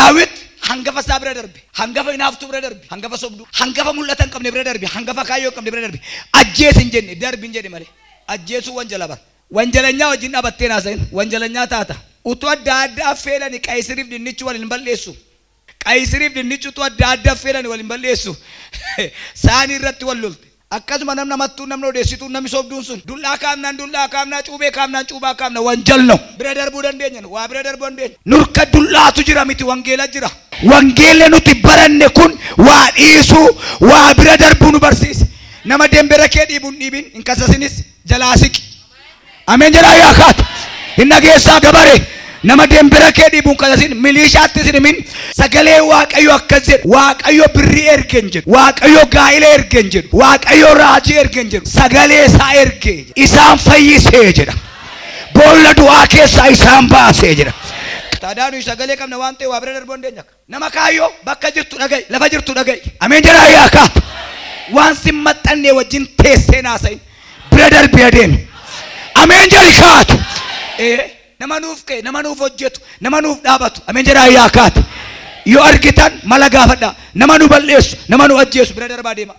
Daawit hangafa isaa bira darbe, hangafa inaaftuu bira darbe, hangafa sobduu, hangafa mul'atan qabne bira darbe, hangafa kaayyoo qabne bira darbe. Ajjees hin jenne, darbi hin jenne malee. Ajjeesuu wanjala bara. Wanjalanyaa wajjin dhaabbattee naasayin, wanjalanyaa taata. Utuu adda addaa feelani Qaysiriif dinnichi waliin balleessu. Qaysiriif dinnichi utuu adda addaa feelani waliin balleessu. Saanii irratti wal lolte. Akkasuma namna mattuu namna odeessituu namni sobduun sun dullaa kaamnaa cuubee kaamnaa cuubaa kaamna wanjalno bira darbuu dandeenya waa bira darbuu dandeenya nurka dullaatu jira miti wangeela jira wangeelle nuti baranne kun waa dhiisuu waa bira darbuu nu barsiise nama dembera kee dhiibuun dhiibin hin kasasinis jalaasiki ameen jedhaa yaakaatu hin dhageessaa gabare nama dembera kee dhiibuun kasasin milishaatti sinimin sagalee waaqayyo akkas jedhu waaqayyo birrii ergen jedhu waaqayyo gaa'ila ergen jedhu waaqayyo raajii ergen jedhu sagalee isaa erge isaan fayyisee jedha boolla du'aa keessaa isaan baasee jedha. Taadaanu sagalee qabna waan ta'e waa bira darbuu dandeenya nama kaayyoo bakka jirtu dhaga'i lafa jirtu dhaga'i ameen jedhaa yaakaatu waan simmaxxannee wajjin teessee naasayin bira darbee adeemi ameen jedhi kaatu. Nama nuuf kee nama nuuf hojjetu nama nuuf dhaabatu ameen jedhaa yaakaatu yoo argitan mala gaafadha nama nu balleessu nama nu ajjeesu bira darbaa deema.